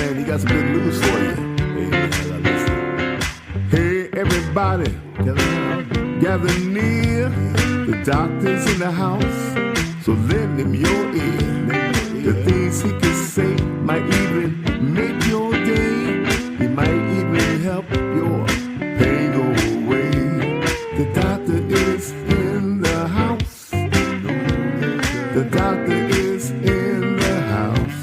man, he got some good news for you. Hey, man, listen. Hey, everybody, gather near. The doctor's in the house, so lend him your ear. The things he can say might even make your day. He might even help your pain go away. The doctor is in the house. The doctor is in the house.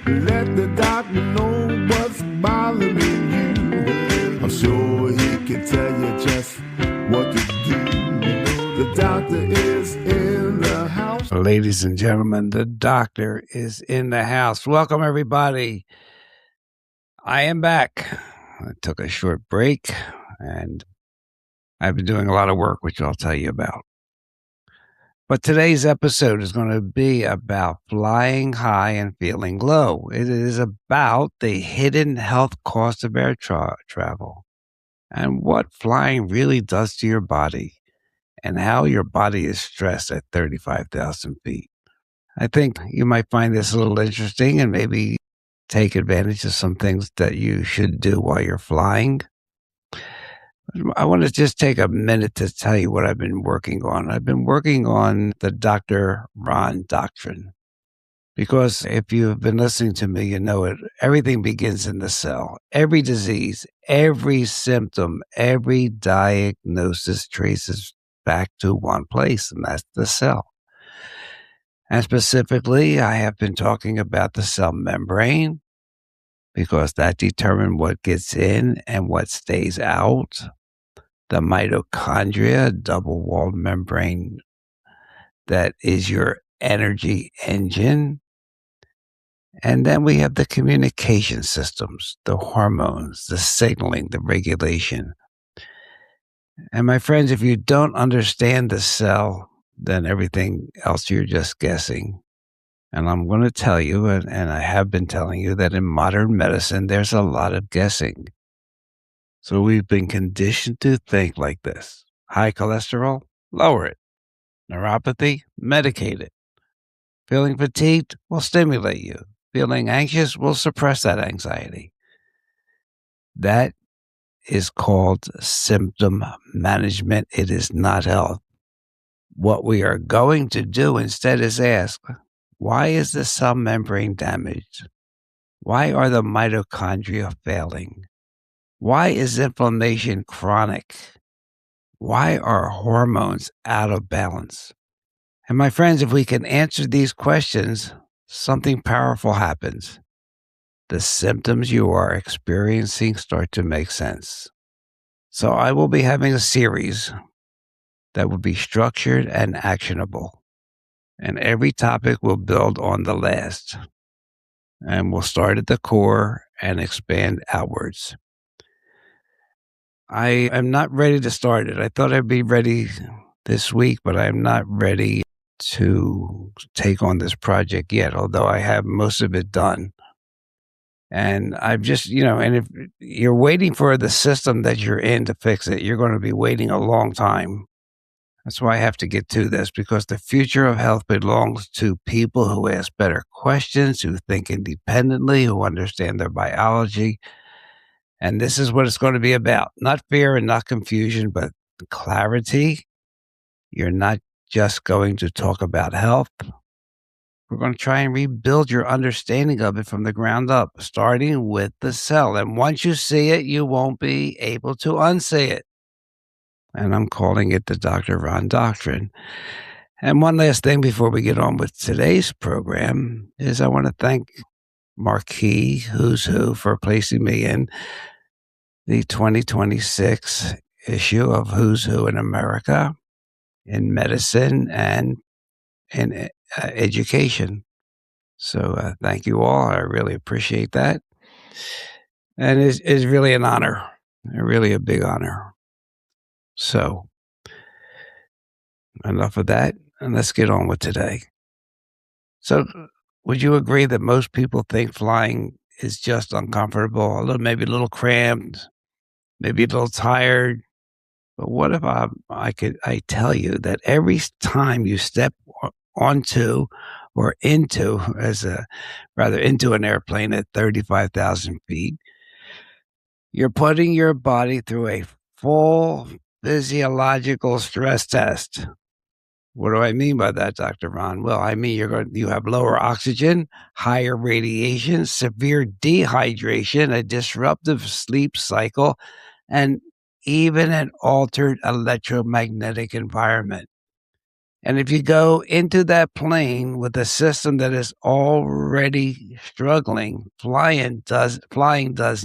Let the doctor know what's bothering you. I'm sure he can tell you just what to do. The doctor is in the house. Ladies and gentlemen, the doctor is in the house. Welcome, everybody. I am back. I took a short break, and I've been doing a lot of work, which I'll tell you about. But today's episode is going to be about flying high and feeling low. It is about the hidden health cost of air travel and what flying really does to your body and how your body is stressed at 35,000 feet. I think you might find this a little interesting and maybe take advantage of some things that you should do while you're flying. I want to just take a minute to tell you what I've been working on. I've been working on the Dr. Ron Doctrine. Because if you've been listening to me, you know it. Everything begins in the cell. Every disease, every symptom, every diagnosis traces back to one place, and that's the cell. And specifically, I have been talking about the cell membrane because that determines what gets in and what stays out. The mitochondria, double-walled membrane that is your energy engine. And then we have the communication systems, the hormones, the signaling, the regulation. And my friends, if you don't understand the cell, then everything else you're just guessing. And I'm going to tell you, and I have been telling you, that in modern medicine, there's a lot of guessing. So we've been conditioned to think like this. High cholesterol, lower it. Neuropathy, medicate it. Feeling fatigued will stimulate you. Feeling anxious will suppress that anxiety. That is called symptom management. It is not health. What we are going to do instead is ask, why is the cell membrane damaged? Why are the mitochondria failing? Why is inflammation chronic? Why are hormones out of balance? And my friends, if we can answer these questions, something powerful happens. The symptoms you are experiencing start to make sense. So I will be having a series that will be structured and actionable. And every topic will build on the last. And we'll start at the core and expand outwards. I am not ready to start it. I thought I'd be ready this week, but I'm not ready to take on this project yet, although I have most of it done. And I've just, and if you're waiting for the system that you're in to fix it, you're going to be waiting a long time. That's why I have to get to this, because the future of health belongs to people who ask better questions, who think independently, who understand their biology. And this is what it's going to be about. Not fear and not confusion, but clarity. You're not just going to talk about health. We're going to try and rebuild your understanding of it from the ground up, starting with the cell. And once you see it, you won't be able to unsee it. And I'm calling it the Dr. Ron Doctrine. And one last thing before we get on with today's program is I want to thank Marquis Who's Who for placing me in the 2026 issue of Who's Who in America in medicine and in education. So thank you all. I really appreciate that. And it's really an honor, really a big honor. So enough of that, and let's get on with today. So would you agree that most people think flying is just uncomfortable, maybe a little cramped, maybe a little tired? But what if I tell you that every time you step onto or into into an airplane at 35,000 feet, you're putting your body through a full physiological stress test. What do I mean by that, Dr. Ron? Well, I mean you have lower oxygen, higher radiation, severe dehydration, a disruptive sleep cycle, and even an altered electromagnetic environment. And if you go into that plane with a system that is already struggling, flying does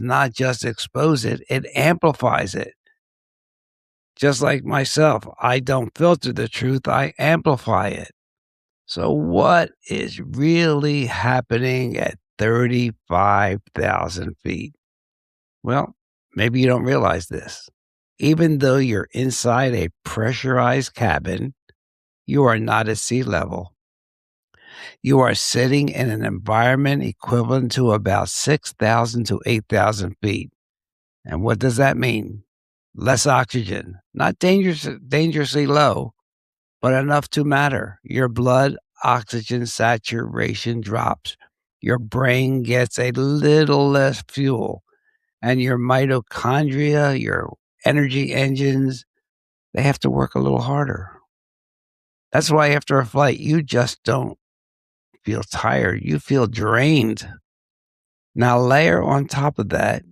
not just expose it, it amplifies it. Just like myself, I don't filter the truth, I amplify it. So what is really happening at 35,000 feet? Well, maybe you don't realize this. Even though you're inside a pressurized cabin, you are not at sea level. You are sitting in an environment equivalent to about 6,000 to 8,000 feet. And what does that mean? Less oxygen, not dangerously low, but enough to matter. Your blood oxygen saturation drops. Your brain gets a little less fuel. And your mitochondria, your energy engines, they have to work a little harder. That's why after a flight, you just don't feel tired. You feel drained. Now layer on top of that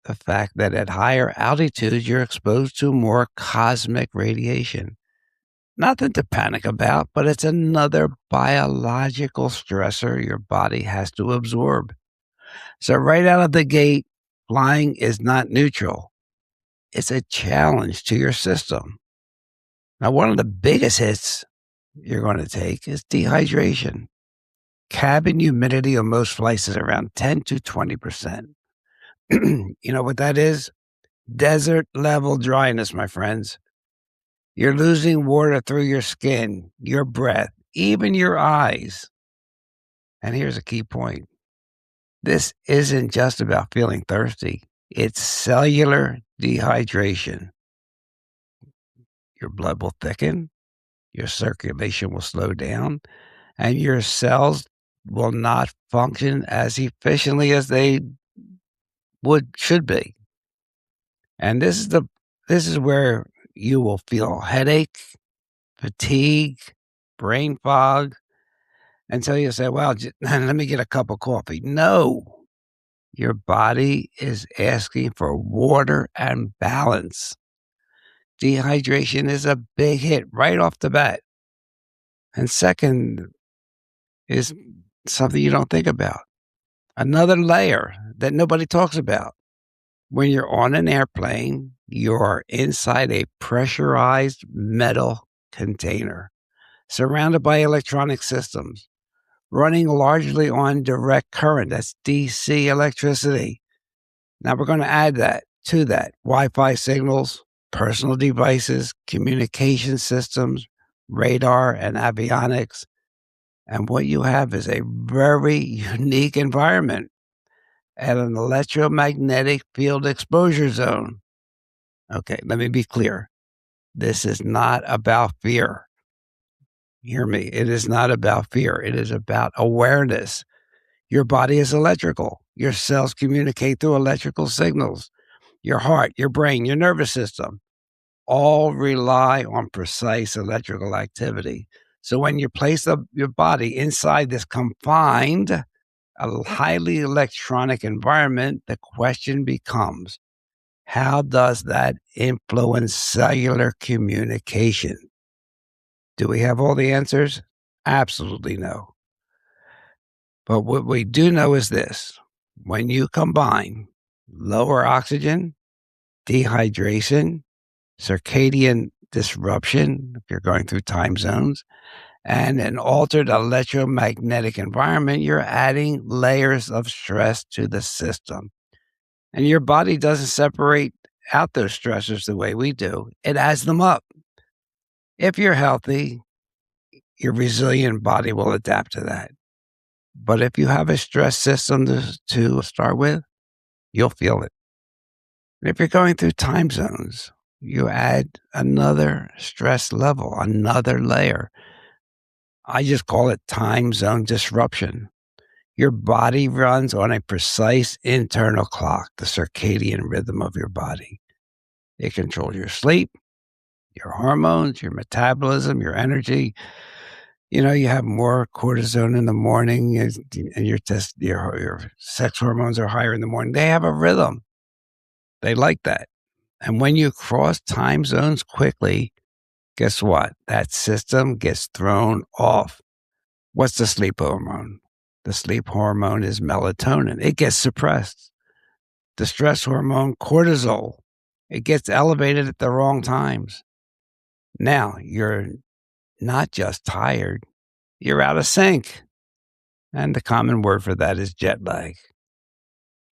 the fact that at higher altitudes, you're exposed to more cosmic radiation. Nothing to panic about, but it's another biological stressor your body has to absorb. So right out of the gate, flying is not neutral. It's a challenge to your system. Now, one of the biggest hits you're going to take is dehydration. Cabin humidity on most flights is around 10 to 20%. You know what that is? Desert level dryness, my friends. You're losing water through your skin, your breath, even your eyes. And here's a key point. This isn't just about feeling thirsty. It's cellular dehydration. Your blood will thicken, your circulation will slow down, and your cells will not function as efficiently as they should be. And this is where you will feel headache, fatigue, brain fog, until you say, well, let me get a cup of coffee. No, your body is asking for water and balance. Dehydration is a big hit right off the bat. And second is something you don't think about. Another layer that nobody talks about. When you're on an airplane, you're inside a pressurized metal container, surrounded by electronic systems, running largely on direct current. That's DC electricity. Now we're going to add that to that. Wi-Fi signals, personal devices, communication systems, radar and avionics. And what you have is a very unique environment at an electromagnetic field exposure zone. Okay, let me be clear. This is not about fear. Hear me. It is not about fear. It is about awareness. Your body is electrical. Your cells communicate through electrical signals. Your heart, your brain, your nervous system all rely on precise electrical activity. So when you place your body inside this confined, a highly electronic environment, the question becomes, how does that influence cellular communication? Do we have all the answers? Absolutely no. But what we do know is this. When you combine lower oxygen, dehydration, circadian disruption, if you're going through time zones, and an altered electromagnetic environment, you're adding layers of stress to the system. And your body doesn't separate out those stressors the way we do. It adds them up. If you're healthy, your resilient body will adapt to that. But if you have a stress system to start with, you'll feel it. And if you're going through time zones, you add another stress level, another layer. I just call it time zone disruption. Your body runs on a precise internal clock, the circadian rhythm of your body. It controls your sleep, your hormones, your metabolism, your energy. You have more cortisone in the morning, and your sex hormones are higher in the morning. They have a rhythm. They like that. And when you cross time zones quickly, guess what? That system gets thrown off. What's the sleep hormone? The sleep hormone is melatonin. It gets suppressed. The stress hormone, cortisol, it gets elevated at the wrong times. Now, you're not just tired, you're out of sync. And the common word for that is jet lag.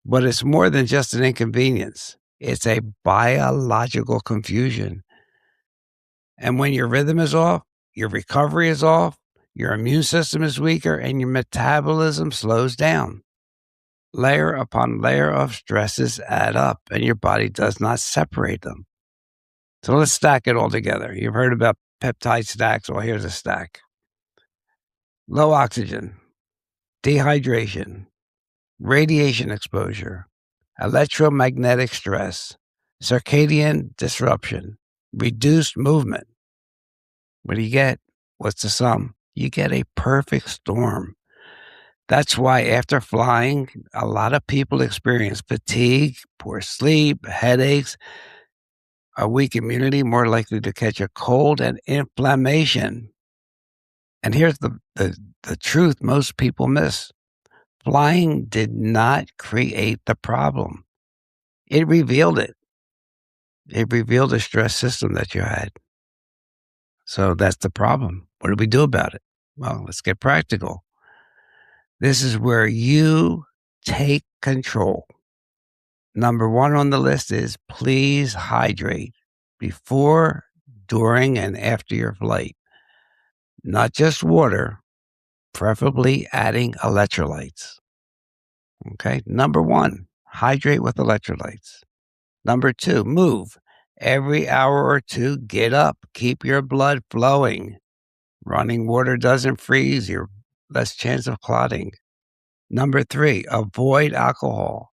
But it's more than just an inconvenience. It's a biological confusion. And when your rhythm is off, your recovery is off, your immune system is weaker, and your metabolism slows down. Layer upon layer of stresses add up, and your body does not separate them. So let's stack it all together. You've heard about peptide stacks. Well, here's a stack. Low oxygen, dehydration, radiation exposure, electromagnetic stress, circadian disruption, reduced movement. What do you get? What's the sum? You get a perfect storm. That's why after flying, a lot of people experience fatigue, poor sleep, headaches, a weak immunity, more likely to catch a cold, and inflammation. And here's the truth most people miss. Flying did not create the problem. It revealed it. It revealed the stress system that you had. So that's the problem. What do we do about it? Well, let's get practical. This is where you take control. Number one on the list is please hydrate before, during, and after your flight. Not just water, preferably adding electrolytes. Okay. Number one, hydrate with electrolytes. Number two, move. Every hour or two, get up. Keep your blood flowing. Running water doesn't freeze. You're less chance of clotting. Number three, avoid alcohol.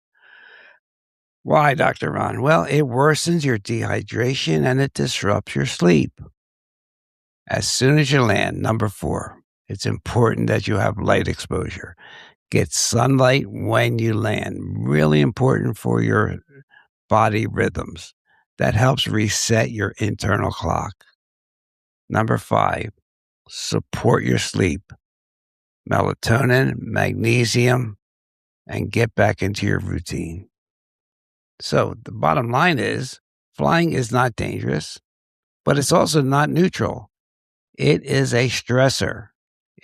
Why, Dr. Ron? Well, it worsens your dehydration and it disrupts your sleep. As soon as you land, number four, it's important that you have light exposure. Get sunlight when you land. Really important for your body rhythms. That helps reset your internal clock. Number five, support your sleep. Melatonin, magnesium, and get back into your routine. So the bottom line is flying is not dangerous, but it's also not neutral. It is a stressor.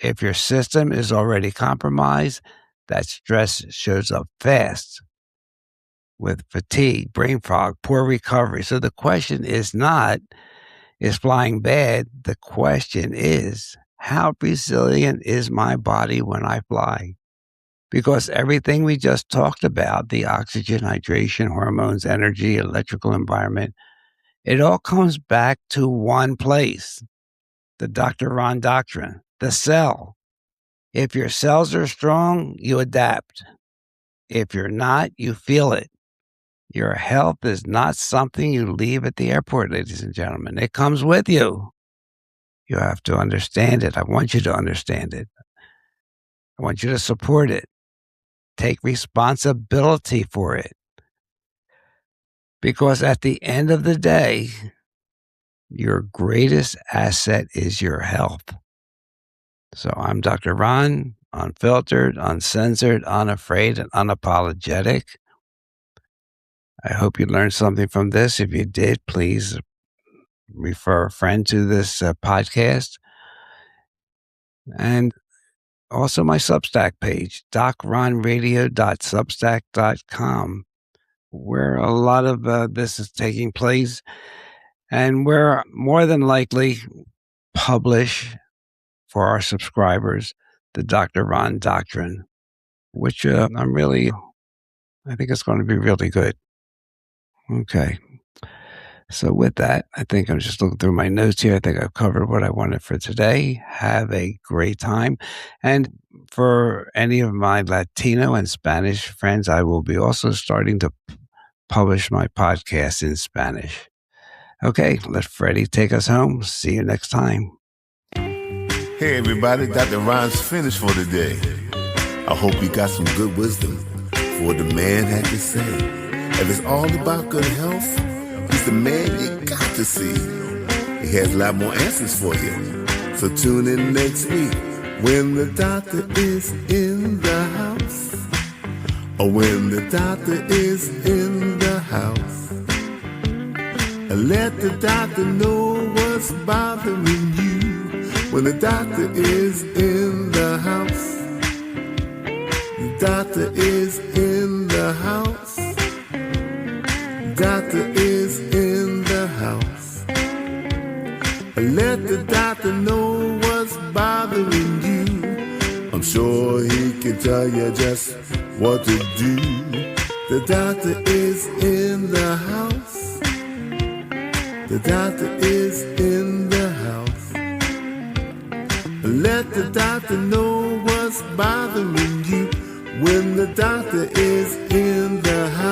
If your system is already compromised, that stress shows up fast with fatigue, brain fog, poor recovery. So the question is not, is flying bad? The question is, how resilient is my body when I fly? Because everything we just talked about, the oxygen, hydration, hormones, energy, electrical environment, it all comes back to one place, the Dr. Ron doctrine, the cell. If your cells are strong, you adapt. If you're not, you feel it. Your health is not something you leave at the airport, ladies and gentlemen. It comes with you. You have to understand it. I want you to understand it. I want you to support it. Take responsibility for it. Because at the end of the day, your greatest asset is your health. So I'm Dr. Ron, unfiltered, uncensored, unafraid, and unapologetic. I hope you learned something from this. If you did, please refer a friend to this podcast. And also my Substack page, docronradio.substack.com, where a lot of this is taking place, and where more than likely publish for our subscribers the Dr. Ron Doctrine, which I think it's going to be really good. Okay. So with that, I think I'm just looking through my notes here. I think I've covered what I wanted for today. Have a great time. And for any of my Latino and Spanish friends, I will be also starting to publish my podcast in Spanish. Okay, let Freddie take us home. See you next time. Hey everybody, Dr. Ron's finished for today. I hope you got some good wisdom for what the man had to say. If it's all about good health, he's the man you got to see. He has a lot more answers for you. So tune in next week when the doctor is in the house. Or when the doctor is in the house. And let the doctor know what's bothering you. When the doctor is in the house. The doctor is in the house. Doctor is in the house. Let the doctor know what's bothering you. I'm sure he can tell you just what to do. The doctor is in the house. The doctor is in the house. Let the doctor know what's bothering you. When the doctor is in the house.